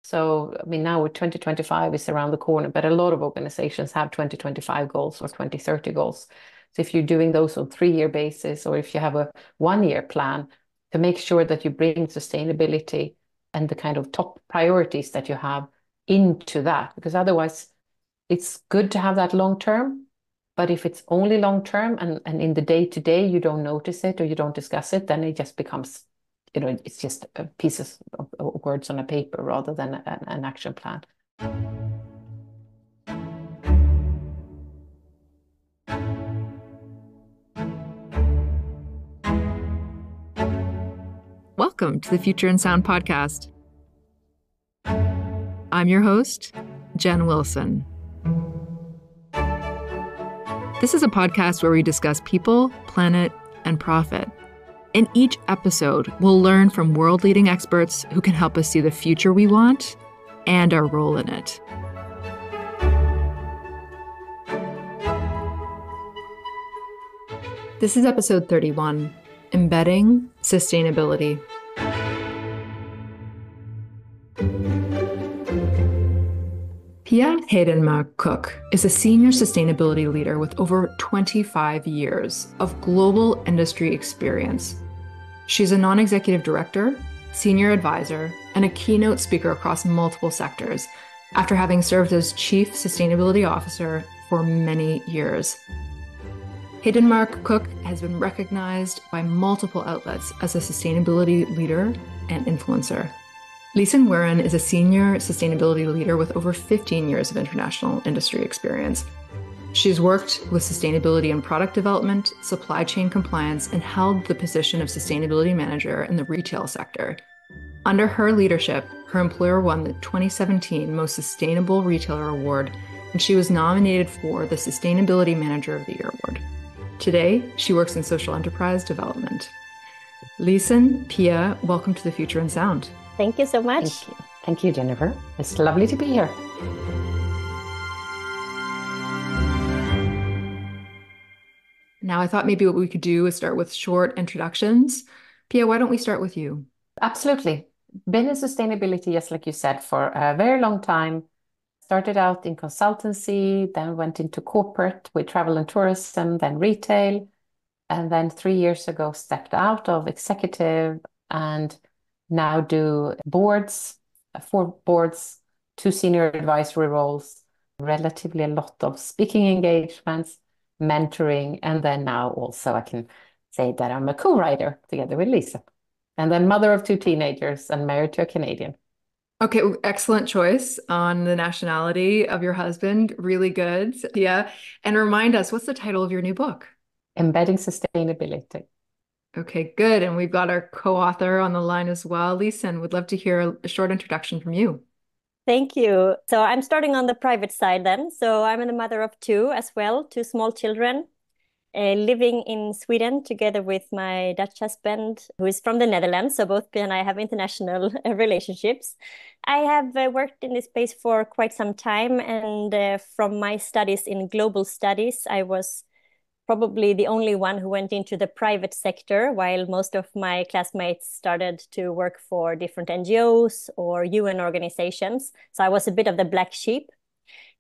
So, I mean, now with 2025 is around the corner, but a lot of organizations have 2025 goals or 2030 goals. So if you're doing those on 3-year basis, or if you have a 1-year plan, to make sure that you bring sustainability and the kind of top priorities that you have into that, because otherwise it's good to have that long term. But if it's only long term and in the day to day you don't notice it or you don't discuss it, then it just becomes, it's just pieces of words on a paper rather than an action plan. Welcome to the Future in Sound podcast. I'm your host, Jen Wilson. This is a podcast where we discuss people, planet, and profit. In each episode, we'll learn from world-leading experts who can help us see the future we want and our role in it. This is episode 31, Embedding Sustainability. Pia Heidenmark Cook is a senior sustainability leader with over 25 years of global industry experience. She's a non-executive director, senior advisor, and a keynote speaker across multiple sectors after having served as chief sustainability officer for many years. Heidenmark Cook has been recognized by multiple outlets as a sustainability leader and influencer. Lisen Wirén is a senior sustainability leader with over 15 years of international industry experience. She's worked with sustainability and product development, supply chain compliance, and held the position of sustainability manager in the retail sector. Under her leadership, her employer won the 2017 Most Sustainable Retailer Award, and she was nominated for the Sustainability Manager of the Year Award. Today, she works in social enterprise development. Lisen, Pia, welcome to the Future in Sound. Thank you so much. Thank you. Thank you, Jennifer. It's lovely to be here. Now, I thought maybe what we could do is start with short introductions. Pia, why don't we start with you? Absolutely. Been in sustainability, just like you said, for a very long time. Started out in consultancy, then went into corporate with travel and tourism, then retail. And then 3 years ago, stepped out of executive and now do boards, 4 boards, 2 senior advisory roles, relatively a lot of speaking engagements, mentoring, and then now also I can say that I'm a co-writer together with Lisa. And then mother of 2 teenagers and married to a Canadian. Okay, excellent choice on the nationality of your husband. Really good. Yeah. And remind us, what's the title of your new book? Embedding Sustainability. Okay, good. And we've got our co-author on the line as well. Lisen, would love to hear a short introduction from you. Thank you. So I'm starting on the private side then. So I'm a mother of 2 as well, 2 small children, living in Sweden together with my Dutch husband, who is from the Netherlands. So both Pia and I have international relationships. I have worked in this space for quite some time. And from my studies in global studies, I was probably the only one who went into the private sector, while most of my classmates started to work for different NGOs or UN organizations. So I was a bit of the black sheep,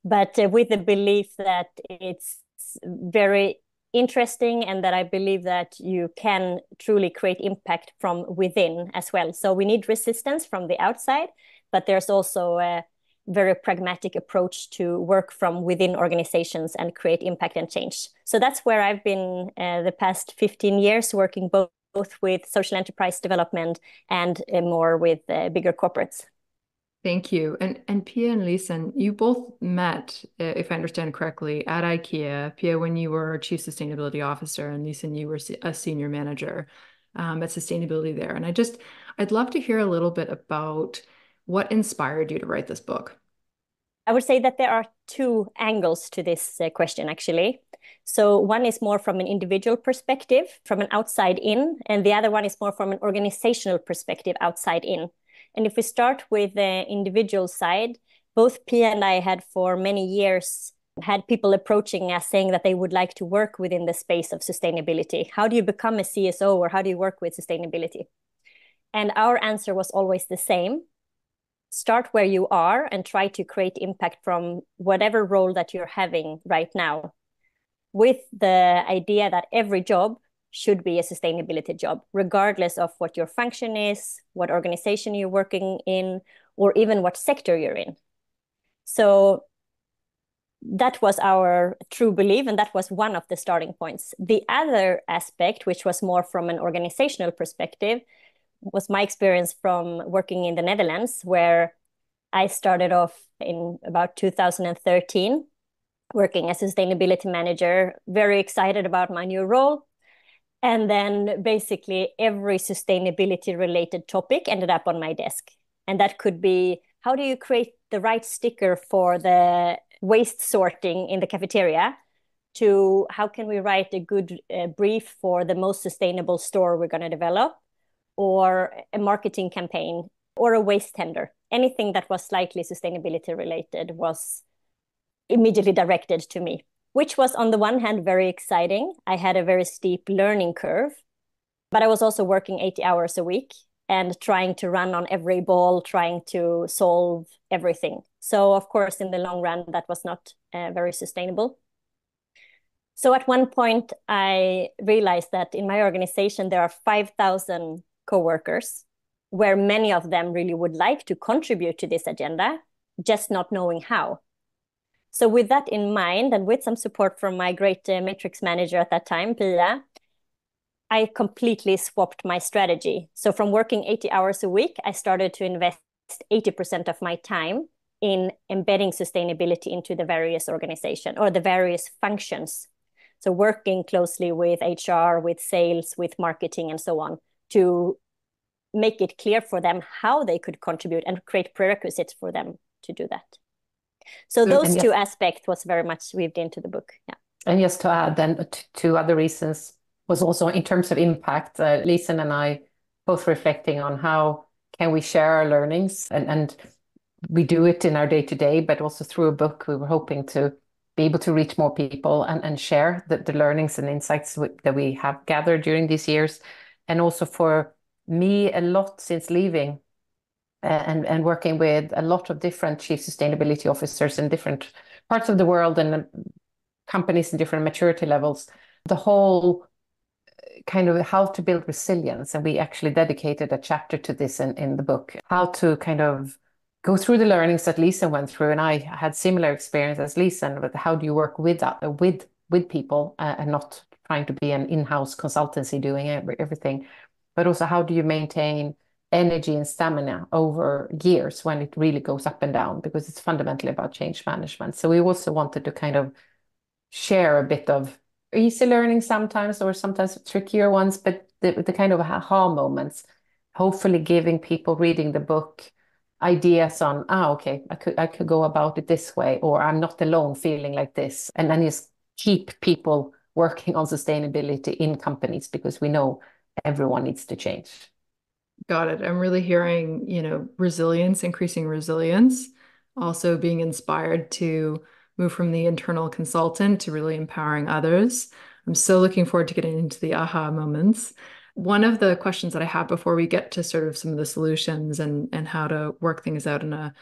but with the belief that it's very interesting and that I believe that you can truly create impact from within as well. So we need resistance from the outside, but there's also a very pragmatic approach to work from within organizations and create impact and change. So that's where I've been the past 15 years, working both with social enterprise development and more with bigger corporates. Thank you. And Pia and Lisen, you both met, if I understand correctly, at IKEA. Pia, when you were Chief Sustainability Officer, and Lisen, you were a Senior Manager at Sustainability there. And I'd love to hear a little bit about what inspired you to write this book. I would say that there are 2 angles to this question, actually. So one is more from an individual perspective, from an outside in, and the other one is more from an organizational perspective, outside in. And if we start with the individual side, both Pia and I had for many years had people approaching us saying that they would like to work within the space of sustainability. How do you become a CSO, or how do you work with sustainability? And our answer was always the same. start where you are and try to create impact from whatever role that you're having right now, with the idea that every job should be a sustainability job, regardless of what your function is, what organization you're working in, or even what sector you're in. So that was our true belief, and that was one of the starting points. The other aspect, which was more from an organizational perspective, was my experience from working in the Netherlands, where I started off in about 2013, working as a sustainability manager, very excited about my new role. And then basically every sustainability related topic ended up on my desk. And that could be, how do you create the right sticker for the waste sorting in the cafeteria, to how can we write a good brief for the most sustainable store we're going to develop, or a marketing campaign, or a waste tender. Anything that was slightly sustainability related was immediately directed to me, which was on the one hand very exciting. I had a very steep learning curve, but I was also working 80 hours a week and trying to run on every ball, trying to solve everything. So of course, in the long run, that was not very sustainable. So at one point, I realized that in my organization, there are 5,000 coworkers, where many of them really would like to contribute to this agenda, just not knowing how. So with that in mind, and with some support from my great matrix manager at that time, Pia, I completely swapped my strategy. So from working 80 hours a week, I started to invest 80% of my time in embedding sustainability into the various organizations or the various functions. So working closely with HR, with sales, with marketing, and so on, to make it clear for them how they could contribute and create prerequisites for them to do that. So those two aspects was very much weaved into the book. Yeah. And just to add then, two other reasons was also in terms of impact. Lisen and I both reflecting on how can we share our learnings, and we do it in our day-to-day, but also through a book. We were hoping to be able to reach more people and share the learnings and insights that we have gathered during these years. And also for me, a lot since leaving and working with a lot of different chief sustainability officers in different parts of the world and companies in different maturity levels, the whole kind of how to build resilience. And we actually dedicated a chapter to this in the book, how to kind of go through the learnings that Lisen went through. And I had similar experience as Lisen with how do you work with people and not trying to be an in-house consultancy doing everything, but also how do you maintain energy and stamina over years when it really goes up and down, because it's fundamentally about change management. So we also wanted to kind of share a bit of easy learning sometimes, or sometimes trickier ones, but the kind of aha moments, hopefully giving people reading the book ideas on, okay, I could go about it this way, or I'm not alone feeling like this. And then just keep people working on sustainability in companies, because we know everyone needs to change. Got it. I'm really hearing, resilience, increasing resilience, also being inspired to move from the internal consultant to really empowering others. I'm so looking forward to getting into the aha moments. One of the questions that I have before we get to sort of some of the solutions and how to work things out in a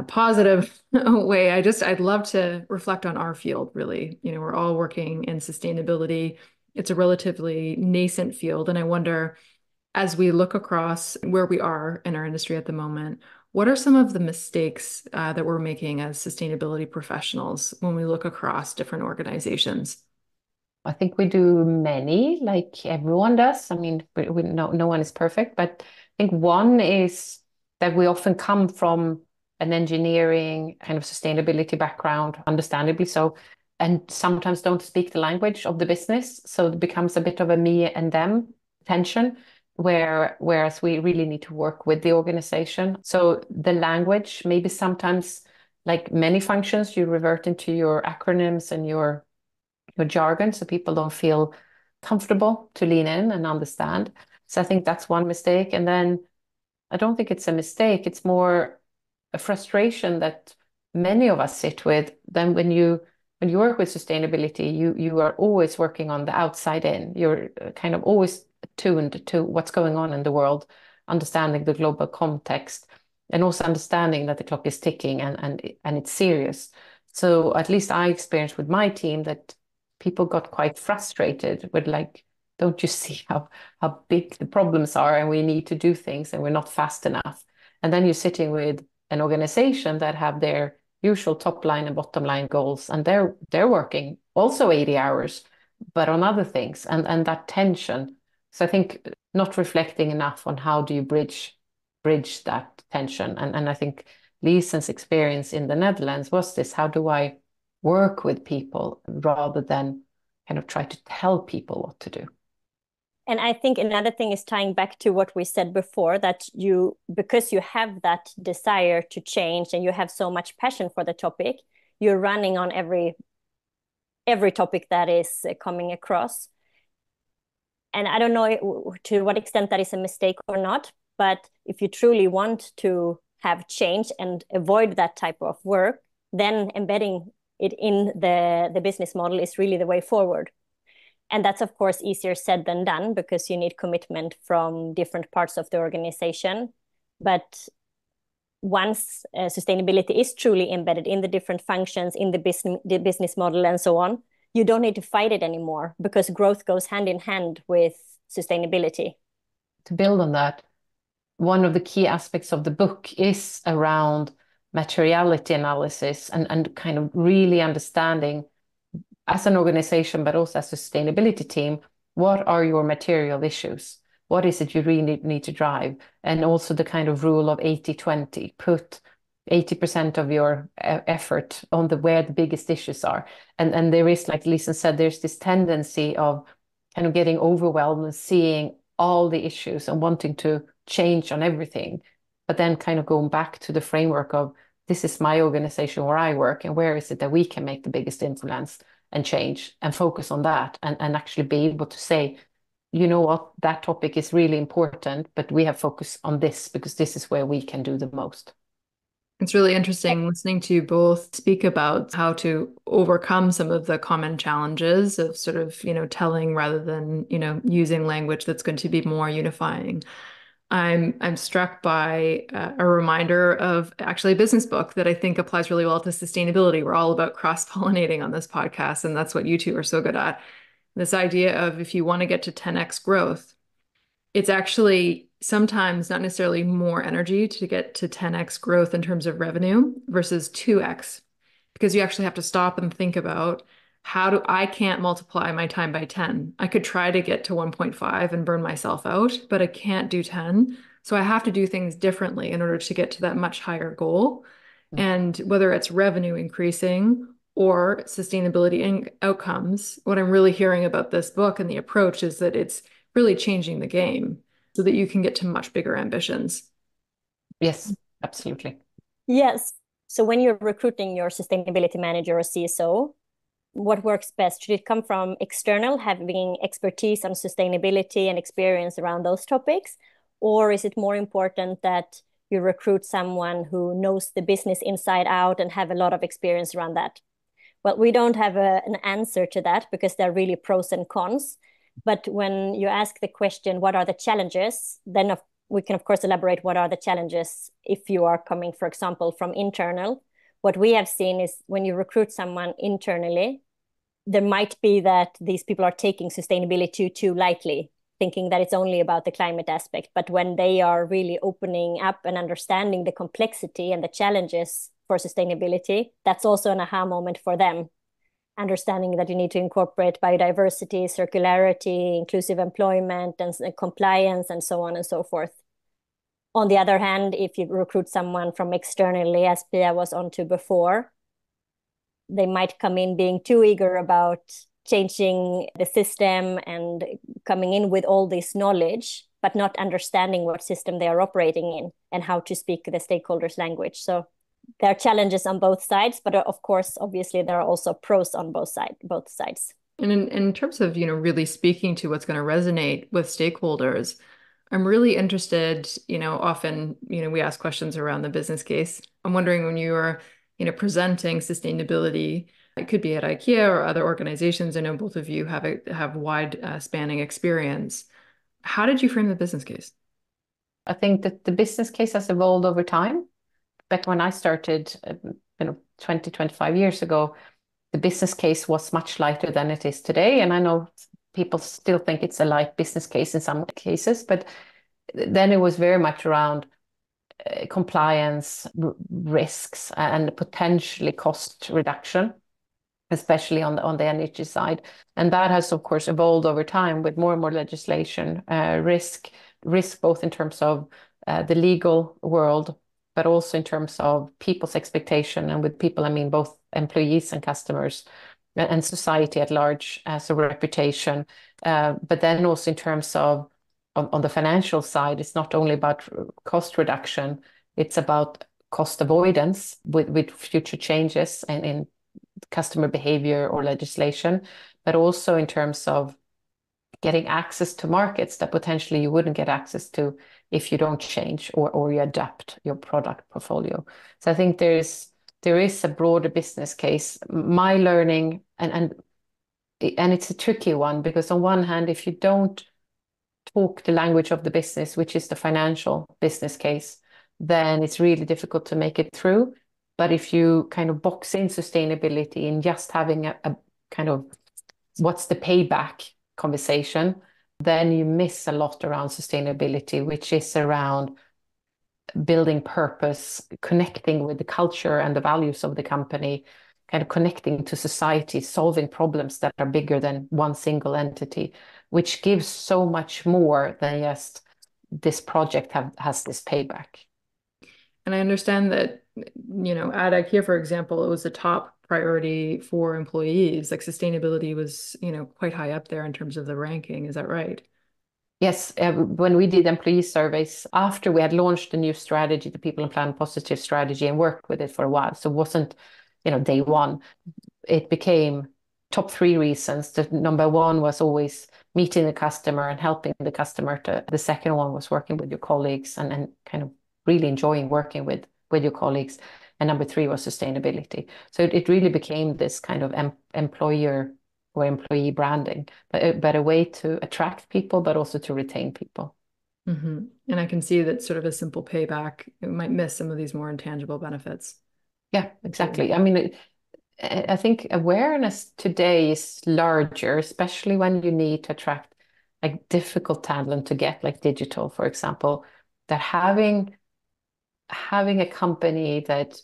positive way, I'd love to reflect on our field, really. We're all working in sustainability. It's a relatively nascent field. And I wonder, as we look across where we are in our industry at the moment, what are some of the mistakes that we're making as sustainability professionals when we look across different organizations? I think we do many, like everyone does. I mean, no one is perfect, but I think one is that we often come from an engineering kind of sustainability background, understandably so, and sometimes don't speak the language of the business. So it becomes a bit of a me and them tension, whereas we really need to work with the organization. So the language, maybe sometimes, like many functions, you revert into your acronyms and your jargon, so people don't feel comfortable to lean in and understand. So I think that's one mistake. And then I don't think it's a mistake. It's more a frustration that many of us sit with. Then when you work with sustainability, you are always working on the outside in. You're kind of always tuned to what's going on in the world, understanding the global context. and also understanding that the clock is ticking and it's serious. So at least I experienced with my team that people got quite frustrated with like, don't you see how big the problems are and we need to do things and we're not fast enough. And then you're sitting with an organization that have their usual top line and bottom line goals, and they're working also 80 hours, but on other things, and that tension. So I think not reflecting enough on how do you bridge that tension. And I think Lisen's experience in the Netherlands was this, how do I work with people rather than kind of try to tell people what to do? And I think another thing is tying back to what we said before, that because you have that desire to change and you have so much passion for the topic, you're running on every topic that is coming across. And I don't know to what extent that is a mistake or not, but if you truly want to have change and avoid that type of work, then embedding it in the business model is really the way forward. And that's, of course, easier said than done because you need commitment from different parts of the organization. But once sustainability is truly embedded in the different functions, in the business model and so on, you don't need to fight it anymore because growth goes hand in hand with sustainability. To build on that, one of the key aspects of the book is around materiality analysis and kind of really understanding as an organization, but also as a sustainability team, what are your material issues? What is it you really need to drive? And also the kind of rule of 80-20, put 80% of your effort on where the biggest issues are. And there is, like Lisen said, there's this tendency of kind of getting overwhelmed and seeing all the issues and wanting to change on everything, but then kind of going back to the framework of this is my organization where I work and where is it that we can make the biggest influence and change and focus on that and actually be able to say, you know what, that topic is really important, but we have focused on this because this is where we can do the most. It's really interesting listening to you both speak about how to overcome some of the common challenges of sort of, telling rather than, using language that's going to be more unifying. I'm struck by a reminder of actually a business book that I think applies really well to sustainability. We're all about cross-pollinating on this podcast, and that's what you two are so good at. This idea of if you want to get to 10x growth, it's actually sometimes not necessarily more energy to get to 10x growth in terms of revenue versus 2x, because you actually have to stop and think about I can't multiply my time by 10. I could try to get to 1.5 and burn myself out, but I can't do 10. So I have to do things differently in order to get to that much higher goal. And whether it's revenue increasing or sustainability outcomes, what I'm really hearing about this book and the approach is that it's really changing the game so that you can get to much bigger ambitions. Yes, absolutely. Yes. So when you're recruiting your sustainability manager or CSO, what works best? Should it come from external, having expertise on sustainability and experience around those topics? Or is it more important that you recruit someone who knows the business inside out and have a lot of experience around that? Well, we don't have an answer to that because there are really pros and cons. But when you ask the question, what are the challenges? Then we can, of course, elaborate what are the challenges if you are coming, for example, from internal. What we have seen is when you recruit someone internally, there might be that these people are taking sustainability too lightly, thinking that it's only about the climate aspect. But when they are really opening up and understanding the complexity and the challenges for sustainability, that's also an aha moment for them. Understanding that you need to incorporate biodiversity, circularity, inclusive employment, and compliance, and so on and so forth. On the other hand, if you recruit someone from externally, as Pia was on to before, they might come in being too eager about changing the system and coming in with all this knowledge, but not understanding what system they are operating in and how to speak the stakeholders' language. So there are challenges on both sides, but of course, obviously, there are also pros on both sides. And in terms of, really speaking to what's going to resonate with stakeholders, I'm really interested, often, we ask questions around the business case. I'm wondering when you are, presenting sustainability, it could be at IKEA or other organizations. I know both of you have wide spanning experience. How did you frame the business case? I think that the business case has evolved over time. Back when I started, 20, 25 years ago, the business case was much lighter than it is today. And I know people still think it's a light business case in some cases, but then it was very much around compliance risks and potentially cost reduction, especially on the energy side. And that has, of course, evolved over time with more and more legislation, risk both in terms of the legal world, but also in terms of people's expectation. And with people, I mean both employees and customers and society at large as a reputation. But then also in terms of on the financial side, it's not only about cost reduction, it's about cost avoidance with future changes in customer behavior or legislation, but also in terms of getting access to markets that potentially you wouldn't get access to if you don't change or you adapt your product portfolio. So I think there is a broader business case. My learning and it's a tricky one because on one hand, if you don't talk the language of the business, which is the financial business case, then it's really difficult to make it through. But if you kind of box in sustainability and just having a kind of what's the payback conversation, then you miss a lot around sustainability, which is around building purpose, connecting with the culture and the values of the company, kind of connecting to society, solving problems that are bigger than one single entity, which gives so much more than just this project has this payback. And I understand that, at IKEA, for example, it was a top priority for employees. Like sustainability was, quite high up there in terms of the ranking. Is that right? Yes, when we did employee surveys after we had launched the new strategy, the People and Planet Positive strategy, and worked with it for a while, so it wasn't, day one. It became top 3 reasons. The number 1 was always meeting the customer and helping the customer. The second one was working with your colleagues and kind of really enjoying working with your colleagues. And number 3 was sustainability. So it really became this kind of employer or employee branding, but a way to attract people, but also to retain people. Mm-hmm. And I can see that sort of a simple payback, it might miss some of these more intangible benefits. Yeah, exactly. I mean, I think awareness today is larger, especially when you need to attract like difficult talent to get, like digital, for example, that having a company that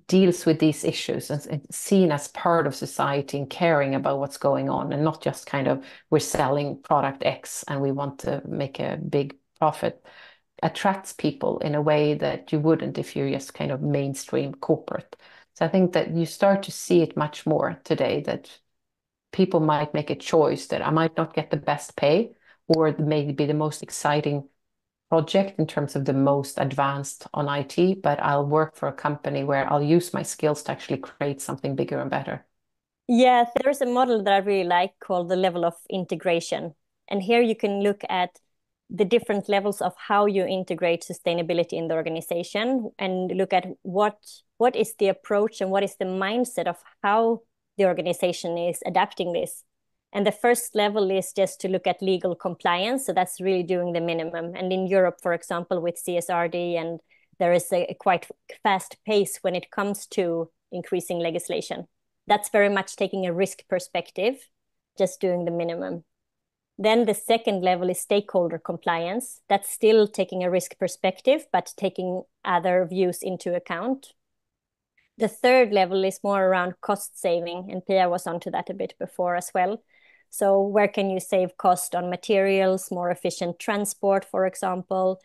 deals with these issues and seen as part of society and caring about what's going on and not just kind of we're selling product X and we want to make a big profit attracts people in a way that you wouldn't if you're just kind of mainstream corporate. So I think that you start to see it much more today that people might make a choice that I might not get the best pay or maybe the most exciting project in terms of the most advanced on IT, but I'll work for a company where I'll use my skills to actually create something bigger and better. Yeah, there's a model that I really like called the level of integration. And here you can look at the different levels of how you integrate sustainability in the organization and look at what is the approach and what is the mindset of how the organization is adapting this. And the first level is just to look at legal compliance. So that's really doing the minimum. And in Europe, for example, with CSRD, and there is a quite fast pace when it comes to increasing legislation. That's very much taking a risk perspective, just doing the minimum. Then the second level is stakeholder compliance. That's still taking a risk perspective, but taking other views into account. The third level is more around cost saving, and Pia was onto that a bit before as well. So where can you save cost on materials, more efficient transport, for example,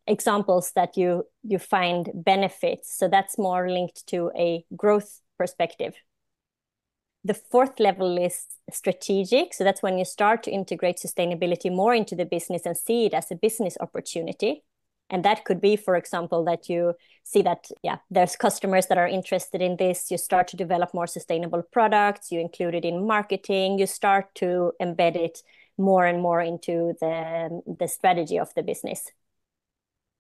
examples that you find benefits. So that's more linked to a growth perspective. The fourth level is strategic. So that's when you start to integrate sustainability more into the business and see it as a business opportunity. And that could be, for example, that you see that, there's customers that are interested in this. You start to develop more sustainable products. You include it in marketing. You start to embed it more and more into the strategy of the business.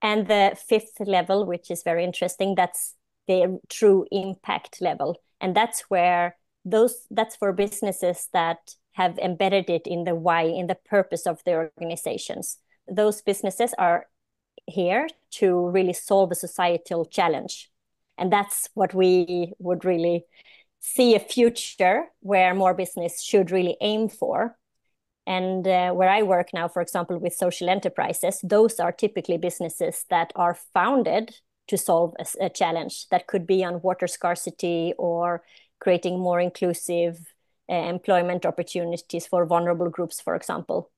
And the fifth level, which is very interesting, that's the true impact level. And that's where that's for businesses that have embedded it in the why, in the purpose of their organizations. Those businesses are here to really solve a societal challenge. And that's what we would really see a future where more business should really aim for. And where I work now, for example, with social enterprises, those are typically businesses that are founded to solve a challenge that could be on water scarcity or creating more inclusive employment opportunities for vulnerable groups, for example.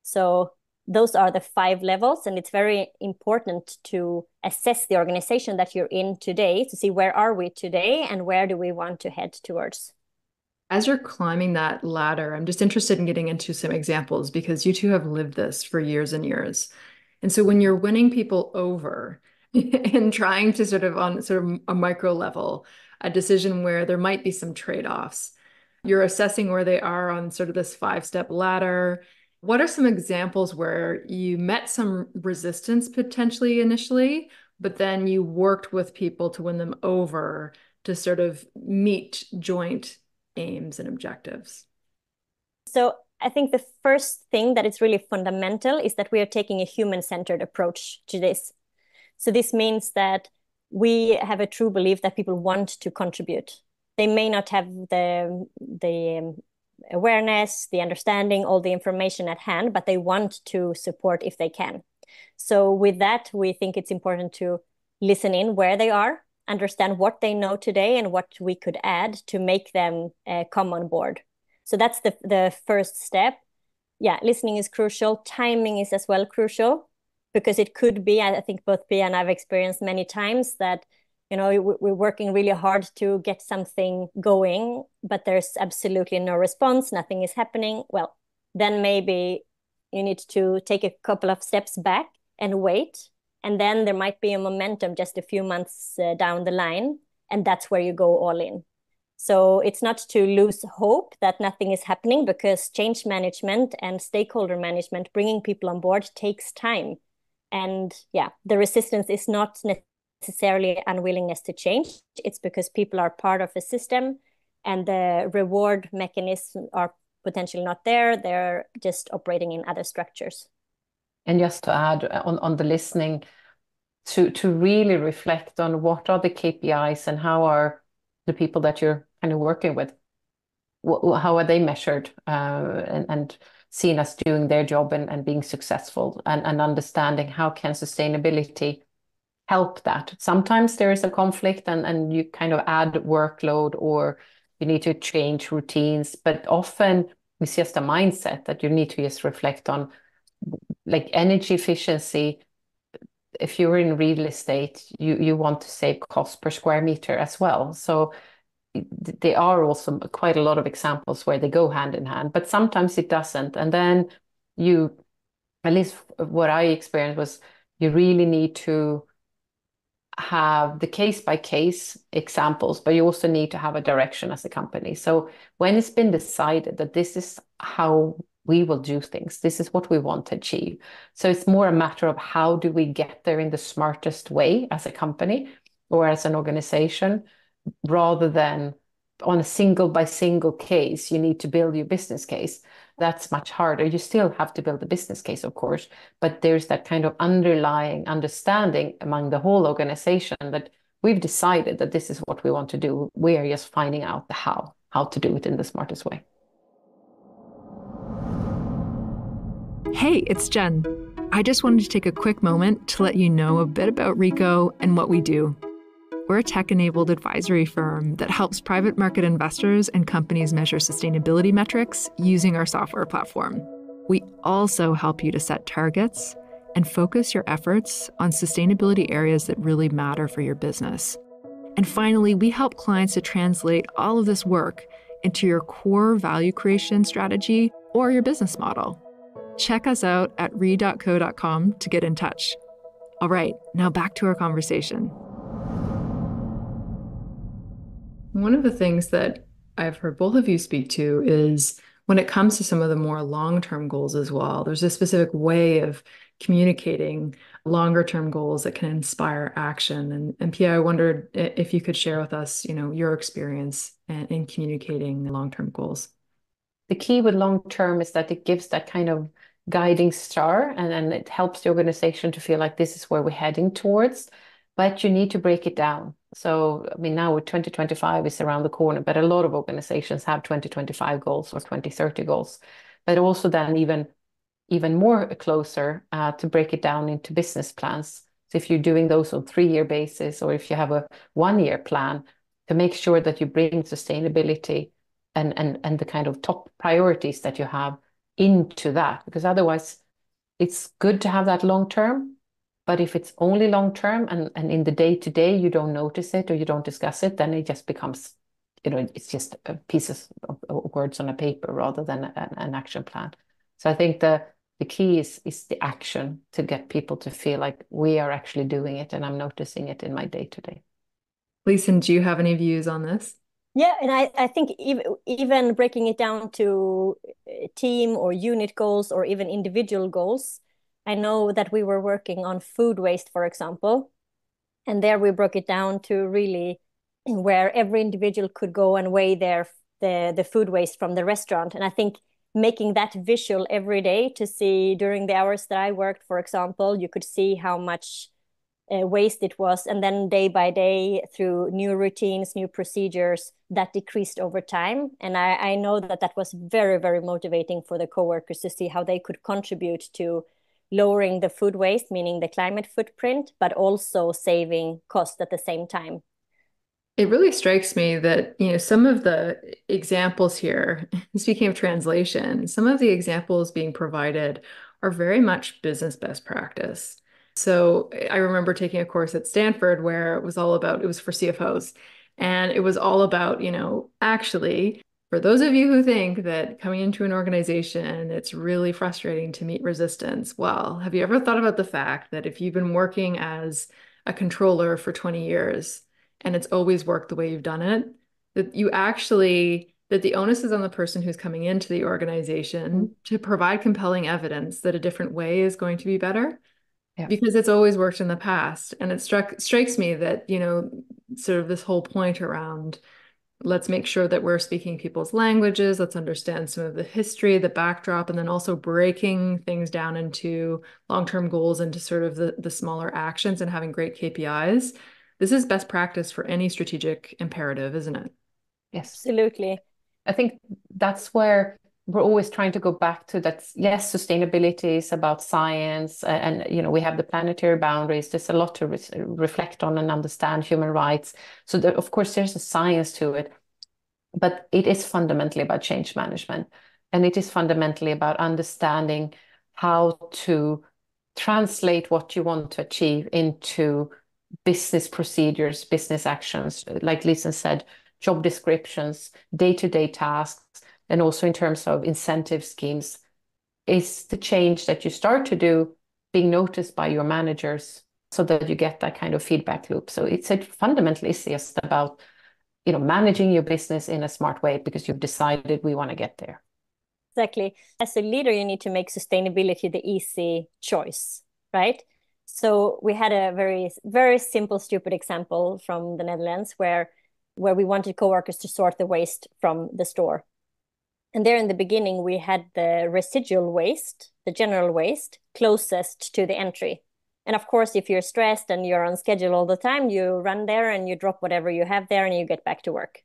So those are the 5 levels, and it's very important to assess the organization that you're in today to see where are we today and where do we want to head towards. As you're climbing that ladder, I'm just interested in getting into some examples because you two have lived this for years and years. And so when you're winning people over and trying to sort of on sort of a micro level, a decision where there might be some trade-offs, you're assessing where they are on sort of this 5-step ladder. What are some examples where you met some resistance potentially initially, but then you worked with people to win them over to sort of meet joint aims and objectives? So I think the first thing that is really fundamental is that we are taking a human-centered approach to this. So this means that we have a true belief that people want to contribute. They may not have the awareness, the understanding, all the information at hand, but they want to support if they can. So with that, we think it's important to listen in where they are, understand what they know today and what we could add to make them come on board. So that's the first step. Yeah, listening is crucial. Timing is as well crucial, because it could be, I think both Pia and I've experienced many times that, you know, we're working really hard to get something going, but there's absolutely no response, nothing is happening. Well, then maybe you need to take a couple of steps back and wait. And then there might be a momentum just a few months down the line, and that's where you go all in. So it's not to lose hope that nothing is happening, because change management and stakeholder management, bringing people on board, takes time. And yeah, the resistance is not necessarily unwillingness to change. It's because people are part of a system and the reward mechanisms are potentially not there. They're just operating in other structures. And just to add on the listening, to really reflect on what are the KPIs and how are the people that you're kind of working with, how are they measured and seen as doing their job and being successful, and understanding how can sustainability help that. Sometimes there is a conflict and you kind of add workload or you need to change routines, but often it's just a mindset that you need to just reflect on, like energy efficiency. If you're in real estate, you want to save cost per square meter as well. So there are also quite a lot of examples where they go hand in hand, but sometimes it doesn't. And then you, at least what I experienced was, you really need to have the case by case examples, but you also need to have a direction as a company. So when it's been decided that this is how we will do things, this is what we want to achieve. So it's more a matter of how do we get there in the smartest way as a company or as an organization, rather than on a single by single case, you need to build your business case. That's much harder. You still have to build a business case, of course, but there's that kind of underlying understanding among the whole organization that we've decided that this is what we want to do. We are just finding out the how to do it in the smartest way. Hey, it's Jen. I just wanted to take a quick moment to let you know a bit about Rico and what we do. We're a tech-enabled advisory firm that helps private market investors and companies measure sustainability metrics using our software platform. We also help you to set targets and focus your efforts on sustainability areas that really matter for your business. And finally, we help clients to translate all of this work into your core value creation strategy or your business model. Check us out at re.co.com to get in touch. All right, now back to our conversation. One of the things that I've heard both of you speak to is when it comes to some of the more long-term goals as well, there's a specific way of communicating longer-term goals that can inspire action. And Pia, I wondered if you could share with us, your experience in communicating long-term goals. The key with long-term is that it gives that kind of guiding star, and it helps the organization to feel like this is where we're heading towards. But you need to break it down. So, I mean, now with 2025 is around the corner, but a lot of organizations have 2025 goals or 2030 goals, but also then even more closer to break it down into business plans. So if you're doing those on 3-year basis, or if you have a 1-year plan, to make sure that you bring sustainability and the kind of top priorities that you have into that, because otherwise it's good to have that long term. But if it's only long term and in the day to day you don't notice it or you don't discuss it, then it just becomes, it's just a pieces of words on a paper rather than an action plan. So I think the key is the action, to get people to feel like we are actually doing it and I'm noticing it in my day to day. Lisen, do you have any views on this? Yeah, and I think even breaking it down to team or unit goals or even individual goals. I know that we were working on food waste, for example, and there we broke it down to really where every individual could go and weigh the food waste from the restaurant. And I think making that visual every day to see during the hours that I worked, for example, you could see how much waste it was, and then day by day through new routines, new procedures, that decreased over time. And I know that that was very, very motivating for the coworkers to see how they could contribute to lowering the food waste, meaning the climate footprint, but also saving cost at the same time. It really strikes me that, some of the examples here, speaking of translation, some of the examples being provided are very much business best practice. So I remember taking a course at Stanford where it was for CFOs, and it was all about, actually, for those of you who think that coming into an organization, it's really frustrating to meet resistance. Well, have you ever thought about the fact that if you've been working as a controller for 20 years, and it's always worked the way you've done it, that the onus is on the person who's coming into the organization to provide compelling evidence that a different way is going to be better, because it's always worked in the past. And it strikes me that, sort of this whole point around, let's make sure that we're speaking people's languages, let's understand some of the history, the backdrop, and then also breaking things down into long-term goals, into sort of the smaller actions, and having great KPIs. This is best practice for any strategic imperative, isn't it? Yes. Absolutely. I think that's where we're always trying to go back to that. Yes, sustainability is about science, and we have the planetary boundaries. There's a lot to reflect on and understand human rights. So of course there's a science to it, but it is fundamentally about change management, and it is fundamentally about understanding how to translate what you want to achieve into business procedures, business actions, like Lisen said, job descriptions, day-to-day tasks, and also in terms of incentive schemes. Is the change that you start to do being noticed by your managers, so that you get that kind of feedback loop? So it fundamentally is just about, managing your business in a smart way, because you've decided we want to get there. Exactly. As a leader, you need to make sustainability the easy choice, right? So we had a very, very simple, stupid example from the Netherlands where we wanted coworkers to sort the waste from the store. And there in the beginning, we had the residual waste, the general waste, closest to the entry. And of course, if you're stressed and you're on schedule all the time, you run there and you drop whatever you have there and you get back to work.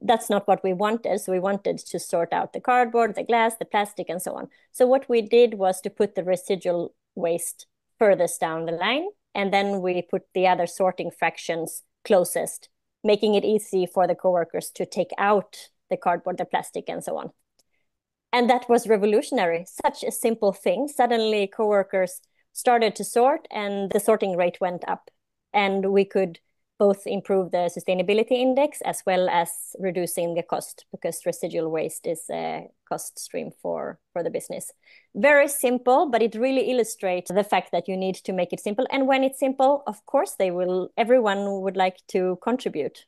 That's not what we wanted. So we wanted to sort out the cardboard, the glass, the plastic, and so on. So what we did was to put the residual waste furthest down the line, and then we put the other sorting fractions closest, making it easy for the coworkers to take out the cardboard, the plastic, and so on. And that was revolutionary. Such a simple thing. Suddenly coworkers started to sort and the sorting rate went up. And we could both improve the sustainability index as well as reducing the cost, because residual waste is a cost stream for the business. Very simple, but it really illustrates the fact that you need to make it simple. And when it's simple, of course, everyone would like to contribute.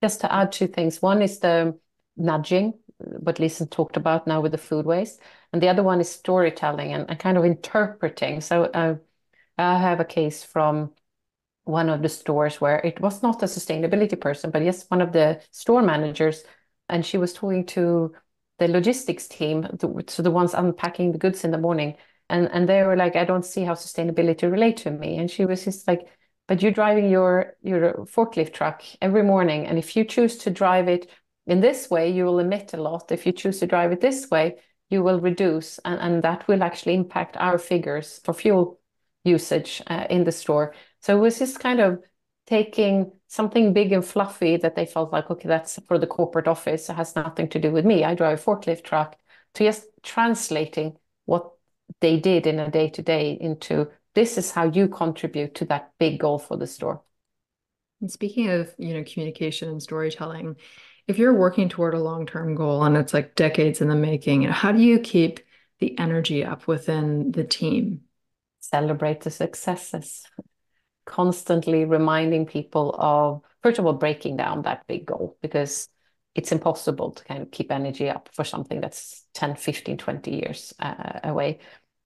Just to add two things. One is the nudging, what Lisen talked about now with the food waste. And the other one is storytelling and kind of interpreting. So I have a case from one of the stores where it was not a sustainability person, but yes, one of the store managers. And she was talking to the logistics team, so the ones unpacking the goods in the morning, and they were like, I don't see how sustainability relate to me. And she was just like, but you're driving your forklift truck every morning, and if you choose to drive it in this way, you will emit a lot. If you choose to drive it this way, you will reduce, and that will actually impact our figures for fuel usage in the store. So it was just kind of taking something big and fluffy that they felt like, okay, that's for the corporate office. It has nothing to do with me. I drive a forklift truck, to just translating what they did in a day-to-day into this is how you contribute to that big goal for the store. And speaking of, communication and storytelling, if you're working toward a long-term goal and it's like decades in the making, how do you keep the energy up within the team? Celebrate the successes. Constantly reminding people of, first of all, breaking down that big goal, because it's impossible to kind of keep energy up for something that's 10, 15, 20 years away.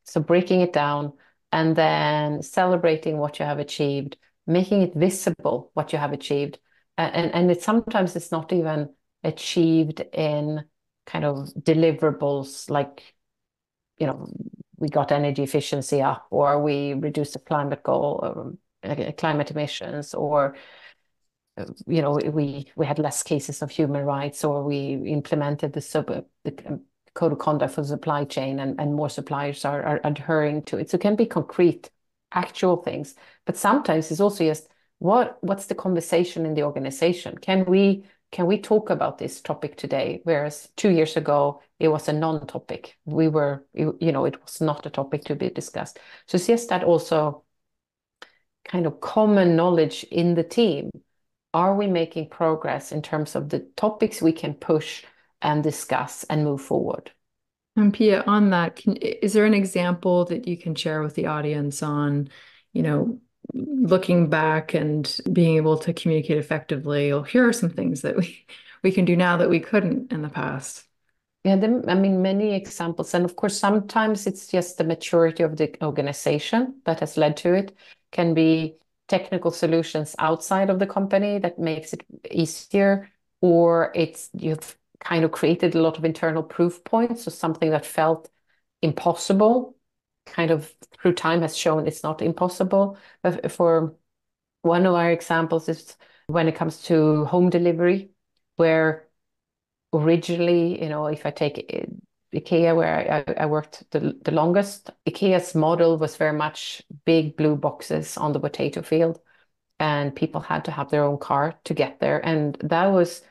So breaking it down and then celebrating what you have achieved, making it visible what you have achieved. And sometimes it's not even achieved in kind of deliverables like, we got energy efficiency up, or we reduced the climate goal, or climate emissions, or we had less cases of human rights, or we implemented the code of conduct for the supply chain, and more suppliers are adhering to it. So it can be concrete, actual things, but sometimes it's also just what's the conversation in the organization? Can we talk about this topic today? Whereas 2 years ago, it was a non-topic. It was not a topic to be discussed. So it's just that also kind of common knowledge in the team. Are we making progress in terms of the topics we can push and discuss and move forward? And Pia, on that, is there an example that you can share with the audience on, looking back and being able to communicate effectively? Well, here are some things that we can do now that we couldn't in the past. Yeah, many examples. And of course, sometimes it's just the maturity of the organization that has led to it. Can be technical solutions outside of the company that makes it easier, or you've kind of created a lot of internal proof points. So something that felt impossible, kind of through time has shown it's not impossible. But for one of our examples is when it comes to home delivery, where originally, if I take IKEA, where I worked the longest, IKEA's model was very much big blue boxes on the potato field, and people had to have their own car to get there. And that was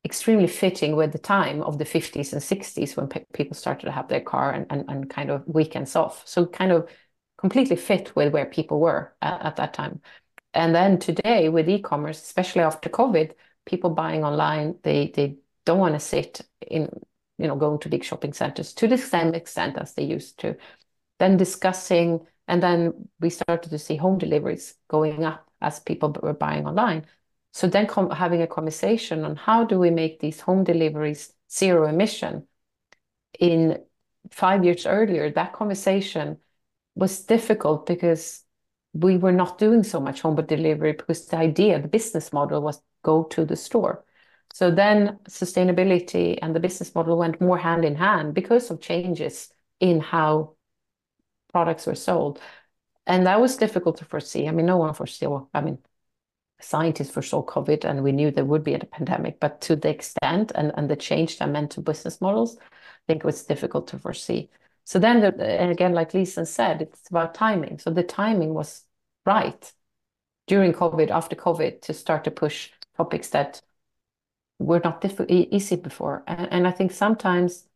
extremely fitting with the time of the 50s and 60s when people started to have their car and kind of weekends off. So kind of completely fit with where people were at that time. And then today with e-commerce, especially after COVID, people buying online, they don't want to sit in, going to big shopping centers to the same extent as they used to. Then discussing, and then we started to see home deliveries going up as people were buying online. So then having a conversation on how do we make these home deliveries zero emission. In 5 years earlier, that conversation was difficult because we were not doing so much home delivery, because the business model was go to the store. So then sustainability and the business model went more hand in hand because of changes in how products were sold. And that was difficult to foresee. No one foresaw, scientists foresaw COVID, and we knew there would be a pandemic, but to the extent and the change that meant to business models, I think it was difficult to foresee. So then, and again, like Lisen said, it's about timing. So the timing was right during COVID, after COVID, to start to push topics that were not easy before. And I think sometimes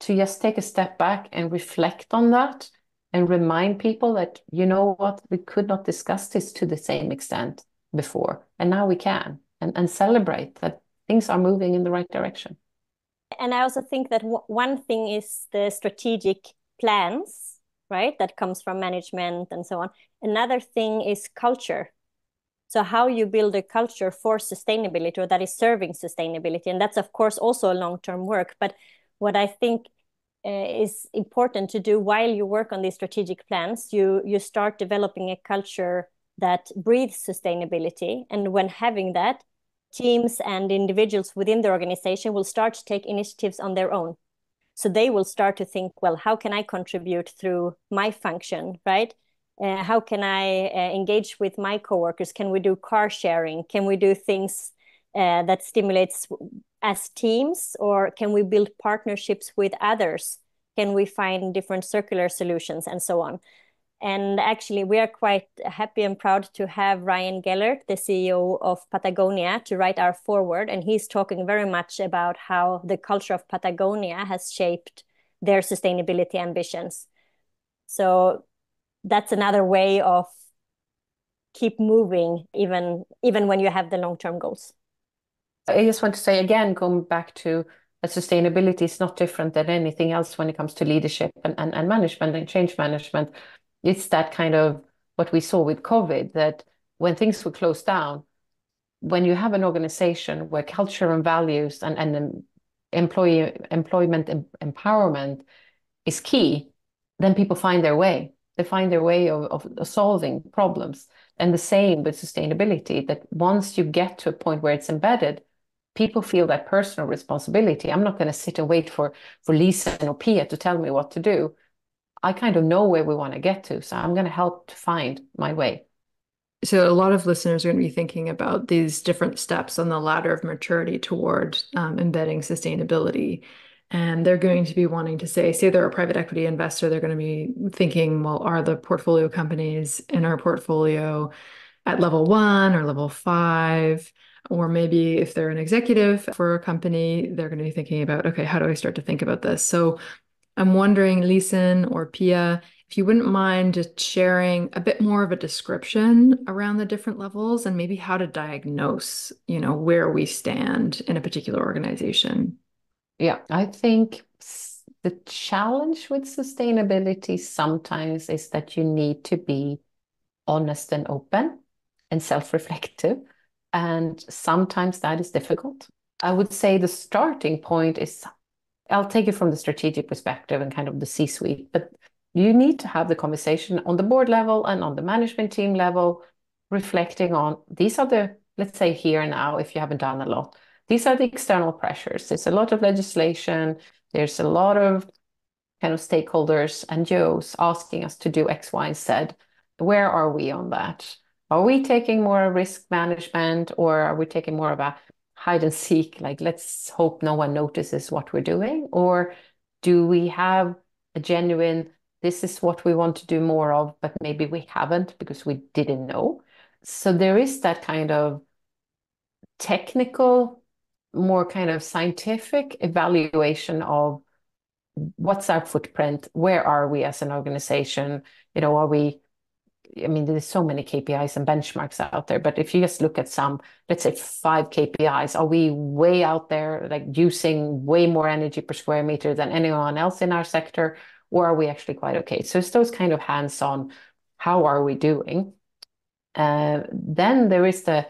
to just take a step back and reflect on that and remind people that, you know what, we could not discuss this to the same extent before, and now we can, and celebrate that things are moving in the right direction. And I also think that one thing is the strategic plans, right? That comes from management and so on. Another thing is culture. So how you build a culture for sustainability, or that is serving sustainability. And that's, of course, also a long-term work. But what I think is important to do while you work on these strategic plans, you start developing a culture that breathes sustainability. And when having that, teams and individuals within the organization will start to take initiatives on their own. So they will start to think, well, how can I contribute through my function, right? How can I engage with my coworkers? Can we do car sharing? Can we do things that stimulates as teams, or can we build partnerships with others? Can we find different circular solutions and so on? And actually, we are quite happy and proud to have Ryan Gellert, the CEO of Patagonia, to write our foreword. And he's talking very much about how the culture of Patagonia has shaped their sustainability ambitions. So that's another way of keep moving, even when you have the long-term goals. I just want to say again, going back to sustainability is not different than anything else when it comes to leadership and management and change management. It's that kind of what we saw with COVID, that when things were closed down, when you have an organization where culture and values and employment empowerment is key, then people find their way. They find their way of solving problems. And the same with sustainability, that once you get to a point where it's embedded, people feel that personal responsibility. I'm not going to sit and wait for Lisen or Pia to tell me what to do. I kind of know where we want to get to, so I'm going to help to find my way. So a lot of listeners are going to be thinking about these different steps on the ladder of maturity toward embedding sustainability. And they're going to be wanting to say they're a private equity investor, they're going to be thinking, well, are the portfolio companies in our portfolio at level 1 or level 5? Or maybe if they're an executive for a company, they're going to be thinking about, okay, how do I start to think about this? So I'm wondering, Lisen or Pia, if you wouldn't mind just sharing a bit more of a description around the different levels and maybe how to diagnose, where we stand in a particular organization. Yeah, I think the challenge with sustainability sometimes is that you need to be honest and open and self-reflective. And sometimes that is difficult. I would say the starting point is, I'll take it from the strategic perspective and kind of the C-suite, but you need to have the conversation on the board level and on the management team level, reflecting on these are the, let's say here now, if you haven't done a lot, these are the external pressures. There's a lot of legislation. There's a lot of kind of stakeholders and Joes asking us to do X, Y, and Z. Where are we on that? Are we taking more risk management, or are we taking more of a hide and seek, like let's hope no one notices what we're doing? Or do we have a genuine, this is what we want to do more of, but maybe we haven't because we didn't know? So there is that kind of technical, more kind of scientific evaluation of what's our footprint, where are we as an organization, are we, I mean, there's so many KPIs and benchmarks out there, but if you just look at some, let's say 5 KPIs, are we way out there, like using way more energy per square meter than anyone else in our sector, or are we actually quite okay? So it's those kind of hands-on, how are we doing? Then there is the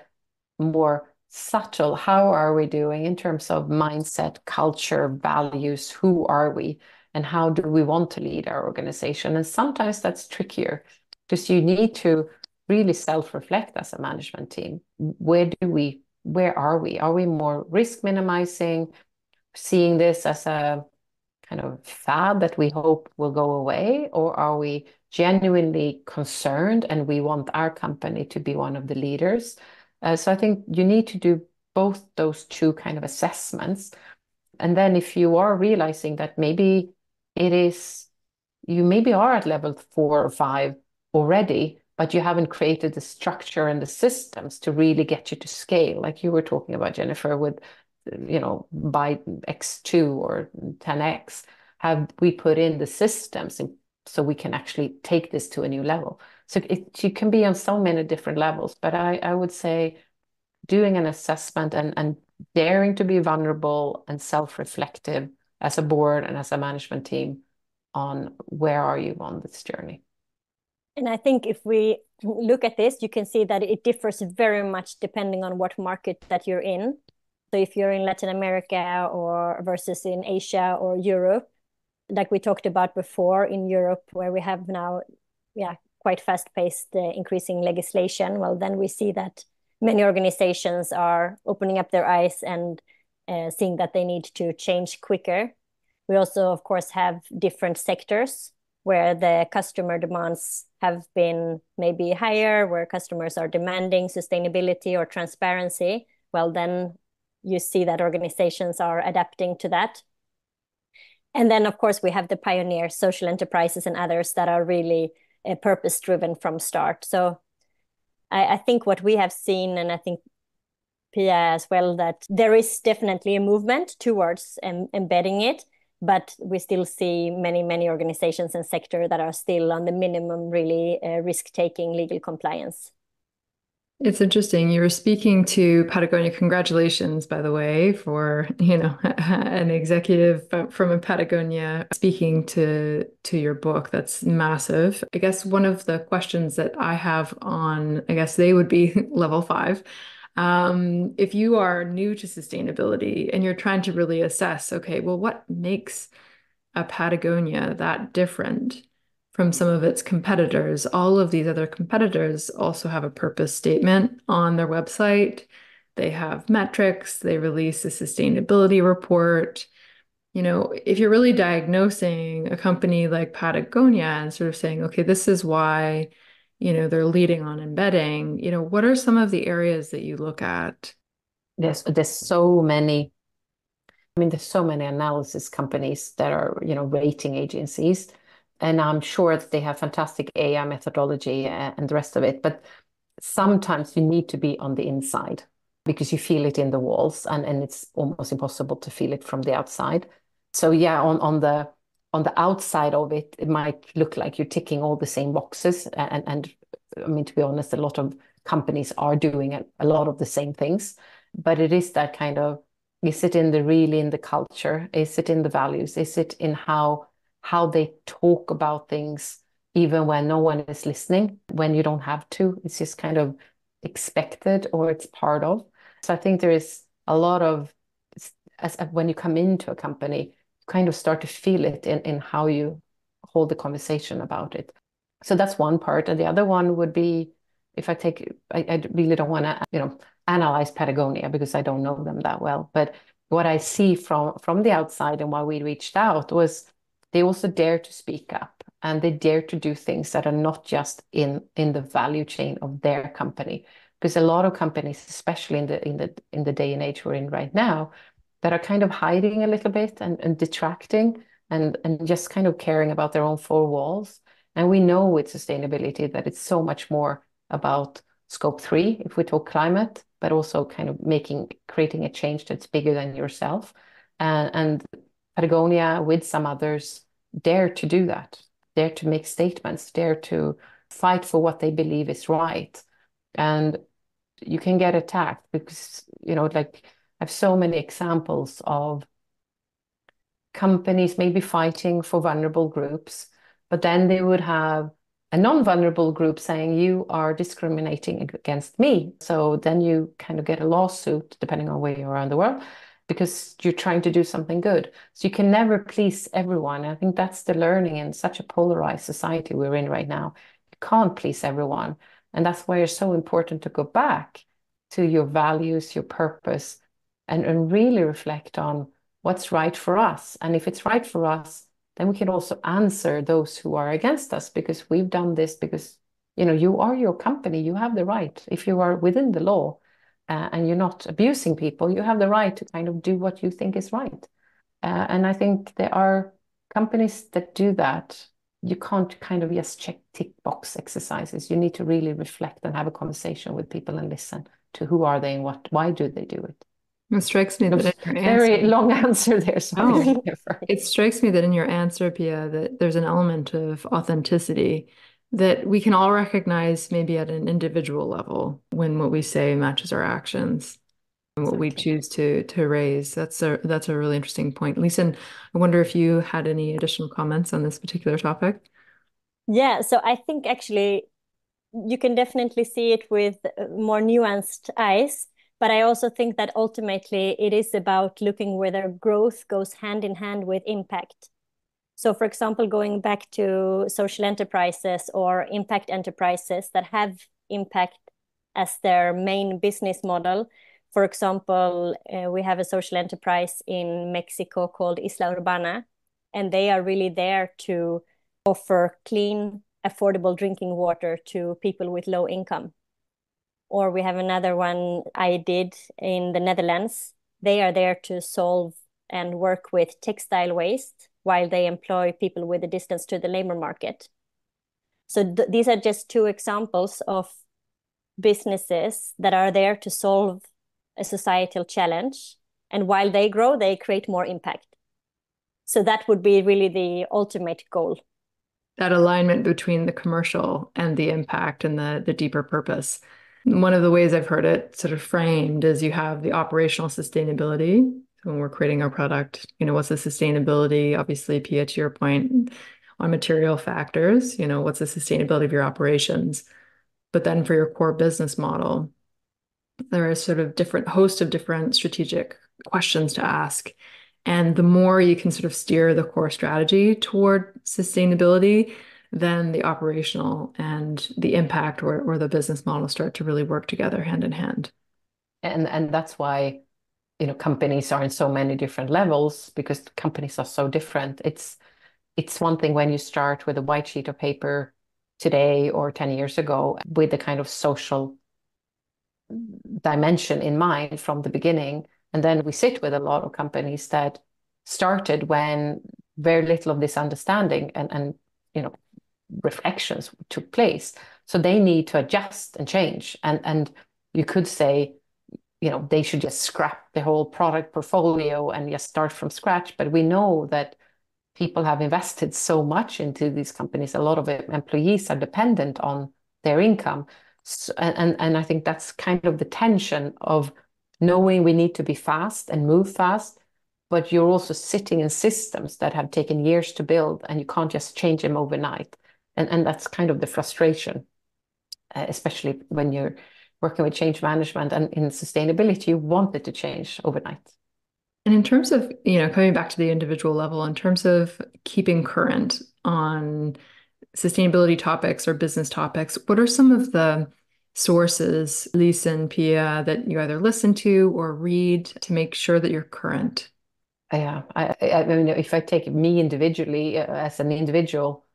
more subtle, how are we doing in terms of mindset, culture, values, who are we, and how do we want to lead our organization? And sometimes that's trickier because you need to really self-reflect as a management team. Where are we? Are we more risk minimizing, seeing this as a kind of fad that we hope will go away, or are we genuinely concerned and we want our company to be one of the leaders? So I think you need to do both those two kind of assessments. And then if you are realizing that maybe you maybe are at level 4 or 5 already, but you haven't created the structure and the systems to really get you to scale, like you were talking about, Jennifer, with, by X2 or 10X, have we put in the systems so we can actually take this to a new level? So you can be on so many different levels, but I would say doing an assessment and daring to be vulnerable and self-reflective as a board and as a management team on where are you on this journey. And I think if we look at this, you can see that it differs very much depending on what market that you're in. So if you're in Latin America or versus in Asia or Europe, like we talked about before, in Europe, where we have now, quite fast-paced increasing legislation, well, then we see that many organizations are opening up their eyes and seeing that they need to change quicker. We also, of course, have different sectors where the customer demands have been maybe higher, where customers are demanding sustainability or transparency. Well, then you see that organizations are adapting to that. And then, of course, we have the pioneers, social enterprises and others that are really purpose-driven from start. So I think what we have seen, and I think Pia as well, that there is definitely a movement towards embedding it, but we still see many organizations and sector that are still on the minimum, really risk-taking legal compliance. It's interesting. You were speaking to Patagonia. Congratulations, by the way, for, an executive from a Patagonia speaking to your book. That's massive. I guess one of the questions that I have on, I guess they would be level 5. If you are new to sustainability and you're trying to really assess, okay, well, what makes a Patagonia that different from some of its competitors? All of these other competitors also have a purpose statement on their website. They have metrics. They release a sustainability report. If you're really diagnosing a company like Patagonia and sort of saying, okay, this is why, they're leading on embedding, what are some of the areas that you look at? There's so many. I mean, there's so many analysis companies that are, rating agencies, and I'm sure that they have fantastic AI methodology and the rest of it. But sometimes you need to be on the inside because you feel it in the walls, and it's almost impossible to feel it from the outside. So yeah, on the outside of it, it might look like you're ticking all the same boxes. And I mean, to be honest, a lot of companies are doing a lot of the same things, but it is that kind of, is it really in the culture? Is it in the values? Is it in how they talk about things, even when no one is listening, when you don't have to? It's just kind of expected, or it's part of. So I think there is a lot of, when you come into a company, you kind of start to feel it in how you hold the conversation about it. So that's one part. And the other one would be, if I really don't want to, analyze Patagonia because I don't know them that well. But what I see from the outside and why we reached out was they also dare to speak up, and they dare to do things that are not just in the value chain of their company. Because a lot of companies, especially in the day and age we're in right now, that are kind of hiding a little bit and detracting and just kind of caring about their own four walls. And we know with sustainability that it's so much more about scope 3, if we talk climate, but also kind of creating a change that's bigger than yourself. And Patagonia, with some others, dare to do that, dare to make statements, dare to fight for what they believe is right. And you can get attacked because, like, I have so many examples of companies maybe fighting for vulnerable groups, but then they would have a non-vulnerable group saying, you are discriminating against me. So then you kind of get a lawsuit, depending on where you are in the world, because you're trying to do something good. So you can never please everyone. I think that's the learning in such a polarized society we're in right now. You can't please everyone. And that's why it's so important to go back to your values, your purpose, and really reflect on what's right for us. And if it's right for us, then we can also answer those who are against us, because we've done this because, you are your company. You have the right. If you are within the law and you're not abusing people, you have the right to kind of do what you think is right. And I think there are companies that do that. You can't kind of just check tick box exercises. You need to really reflect and have a conversation with people and listen to who are they and why do they do it. It strikes me that in your very answer, long answer there. Sorry. It strikes me that in your answer, Pia, that there's an element of authenticity that we can all recognize maybe at an individual level when what we say matches our actions and what we choose to raise. That's a really interesting point. Lisen, I wonder if you had any additional comments on this particular topic. Yeah, so I think actually you can definitely see it with more nuanced eyes. But I also think that ultimately it is about looking whether growth goes hand in hand with impact. So, for example, going back to social enterprises or impact enterprises that have impact as their main business model. For example, we have a social enterprise in Mexico called Isla Urbana, and they are really there to offer clean, affordable drinking water to people with low income. Or we have another one I did in the Netherlands. They are there to solve and work with textile waste while they employ people with a distance to the labor market. So these are just two examples of businesses that are there to solve a societal challenge. And while they grow, they create more impact. So that would be really the ultimate goal. That alignment between the commercial and the impact and the deeper purpose. One of the ways I've heard it sort of framed is you have the operational sustainability. So when we're creating our product, what's the sustainability? Obviously, Pia, to your point on material factors, what's the sustainability of your operations? But then for your core business model, there are sort of host of different strategic questions to ask. And the more you can sort of steer the core strategy toward sustainability, then the operational and the impact or the business model start to really work together hand in hand. And that's why, companies are in so many different levels, because companies are so different. It's one thing when you start with a white sheet of paper today or 10 years ago with the kind of social dimension in mind from the beginning. And then we sit with a lot of companies that started when very little of this understanding and reflections took place. So they need to adjust and change. And you could say, they should just scrap the whole product portfolio and just start from scratch. But we know that people have invested so much into these companies. A lot of employees are dependent on their income. So, and I think that's kind of the tension of knowing we need to be fast and move fast, but you're also sitting in systems that have taken years to build, and you can't just change them overnight. And that's kind of the frustration, especially when you're working with change management and in sustainability, you want it to change overnight. And in terms of, coming back to the individual level, in terms of keeping current on sustainability topics or business topics, what are some of the sources, Lisen, Pia, that you either listen to or read to make sure that you're current? Yeah, I mean, if I take me individually, as an individual,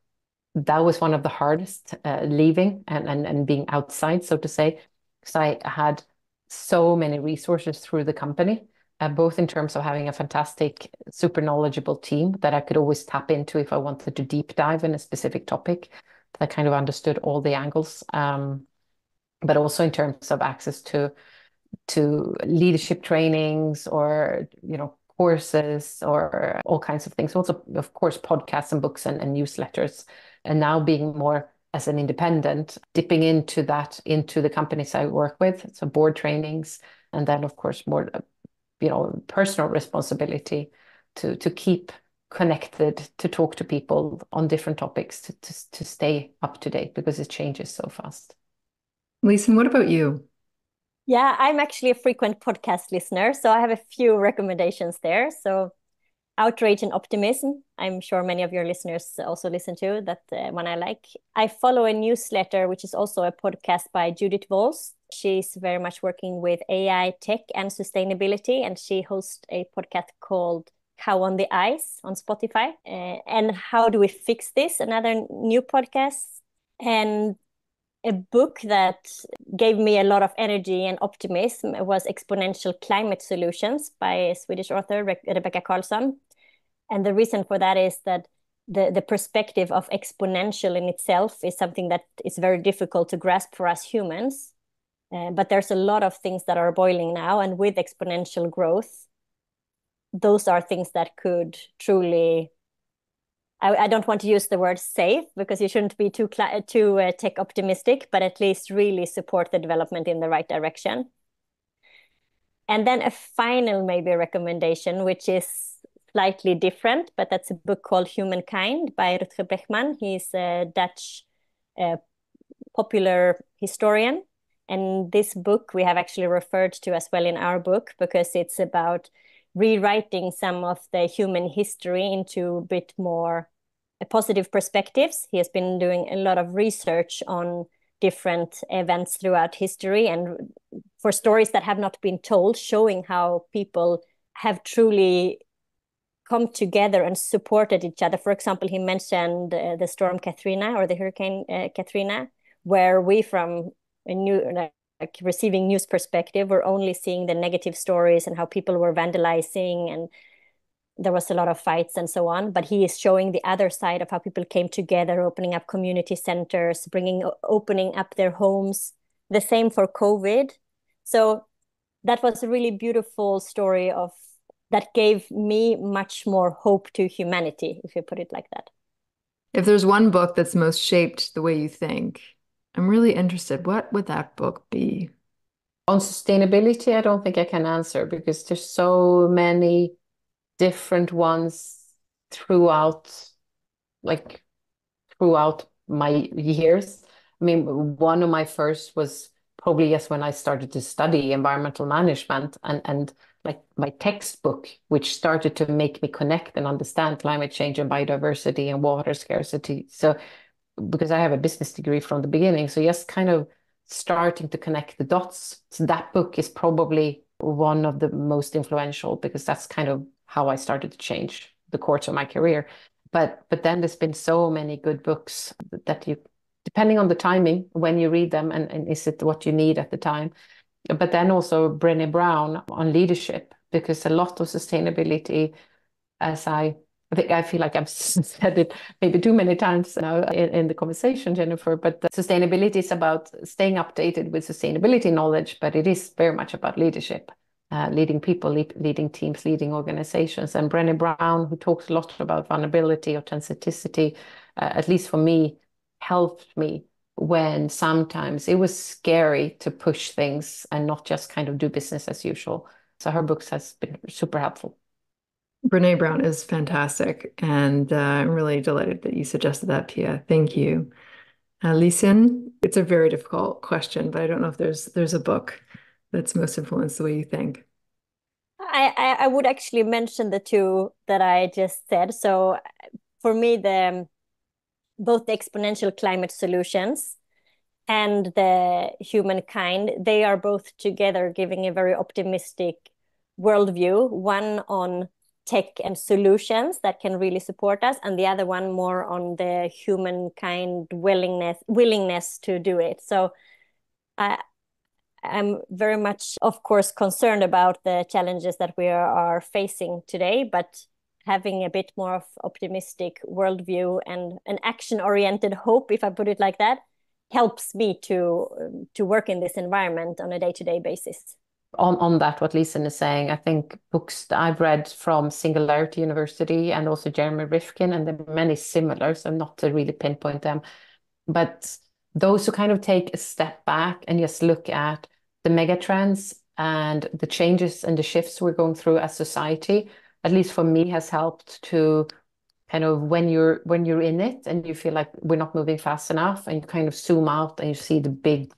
that was one of the hardest, leaving and being outside, so to say, because I had so many resources through the company, both in terms of having a fantastic, super knowledgeable team that I could always tap into if I wanted to deep dive in a specific topic, that kind of understood all the angles, but also in terms of access to leadership trainings or courses or all kinds of things. Also, of course, podcasts and books and newsletters. And now being more as an independent, dipping into the companies I work with, so board trainings, and then of course more personal responsibility to keep connected, to talk to people on different topics, to stay up to date, because it changes so fast. Lisen, what about you? Yeah, I'm actually a frequent podcast listener, so I have a few recommendations there. So Outrage and Optimism, I'm sure many of your listeners also listen to that one I like. I follow a newsletter, which is also a podcast by Judith Vols. She's very much working with AI, tech, and sustainability, and she hosts a podcast called Cow on the Ice on Spotify. And How Do We Fix This? Another new podcast. And a book that gave me a lot of energy and optimism was Exponential Climate Solutions by a Swedish author, Rebecca Karlsson. And the reason for that is that the perspective of exponential in itself is something that is very difficult to grasp for us humans. But there's a lot of things that are boiling now. And with exponential growth, those are things that could truly... I don't want to use the word safe, because you shouldn't be too tech optimistic, but at least really support the development in the right direction. And then a final maybe recommendation, which is slightly different, but that's a book called Humankind by Rutger Bregman. He's a Dutch popular historian. And this book we have actually referred to as well in our book, because it's about rewriting some of the human history into a bit more positive perspectives. He has been doing a lot of research on different events throughout history and for stories that have not been told, showing how people have truly come together and supported each other. For example, he mentioned the storm Katrina or the hurricane Katrina, where we from a new like receiving news perspective were only seeing the negative stories and how people were vandalizing and there was a lot of fights and so on. But he is showing the other side of how people came together, opening up community centers, opening up their homes. The same for COVID. So that was a really beautiful story that gave me much more hope to humanity, if you put it like that. If there's one book that's most shaped the way you think, I'm really interested. What would that book be? On sustainability, I don't think I can answer because there's so many different ones throughout my years. I mean, one of my first was probably yes when I started to study environmental management and like my textbook, which started to make me connect and understand climate change and biodiversity and water scarcity. So because I have a business degree from the beginning, so yes, kind of starting to connect the dots. So that book is probably one of the most influential because that's kind of how I started to change the course of my career. But then there's been so many good books that you, depending on the timing, when you read them and is it what you need at the time. But then also Brené Brown on leadership, because a lot of sustainability, as I think I feel like I've said it maybe too many times now in the conversation, Jennifer, but sustainability is about staying updated with sustainability knowledge, but it is very much about leadership, leading people, leading teams, leading organizations. And Brené Brown, who talks a lot about vulnerability, authenticity, at least for me, helped me when sometimes it was scary to push things and not just kind of do business as usual. So her books has been super helpful. Brené Brown is fantastic, and I'm really delighted that you suggested that, Pia. Thank you. Lisen, it's a very difficult question, but I don't know if there's a book that's most influenced the way you think. I would actually mention the two that I just said. So for me, both the exponential climate solutions and the humankind, they are both together giving a very optimistic worldview, one on tech and solutions that can really support us, and the other one more on the humankind willingness to do it. So I'm very much, of course, concerned about the challenges that we are facing today, but having a bit more of optimistic worldview and an action-oriented hope, if I put it like that, helps me to work in this environment on a day-to-day basis. On that, what Lisen is saying, I think books that I've read from Singularity University and also Jeremy Rifkin, and there are many similar, so not to really pinpoint them, but those who kind of take a step back and just look at the megatrends and the changes and the shifts we're going through as society, at least for me, has helped to kind of when you're in it and you feel like we're not moving fast enough, and you kind of zoom out and you see the big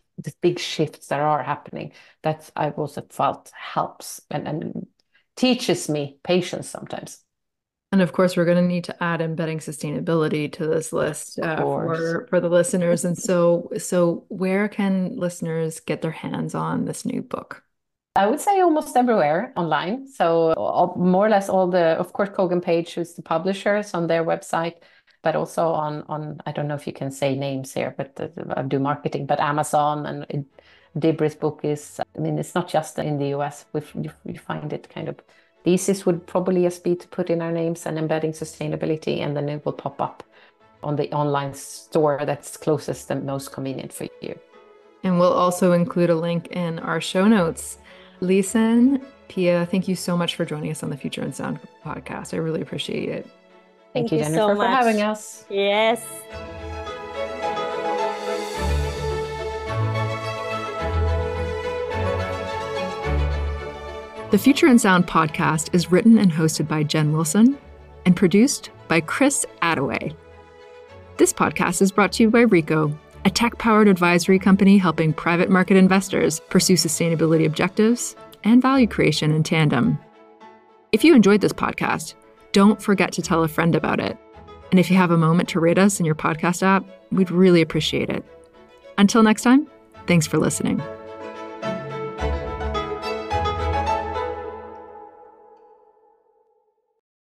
shifts that are happening, that I've also felt helps and teaches me patience sometimes. And of course, we're going to need to add embedding sustainability to this list for the listeners. And so where can listeners get their hands on this new book? I would say almost everywhere online. So more or less all of course, Kogan Page, who's the publisher, is on their website, but also on I don't know if you can say names here, but I do marketing, but Amazon and Debri's book is, I mean, it's not just in the US. You find it kind of, the easiest would probably just be to put in our names and Embedding Sustainability, and then it will pop up on the online store that's closest and most convenient for you. And we'll also include a link in our show notes. Lisen, Pia, thank you so much for joining us on the Future in Sound podcast. I really appreciate it. Thank you, Jennifer, for having us. Yes. The Future in Sound podcast is written and hosted by Jen Wilson and produced by Chris Attaway. This podcast is brought to you by Rico, a tech-powered advisory company helping private market investors pursue sustainability objectives and value creation in tandem. If you enjoyed this podcast, don't forget to tell a friend about it. And if you have a moment to rate us in your podcast app, we'd really appreciate it. Until next time, thanks for listening.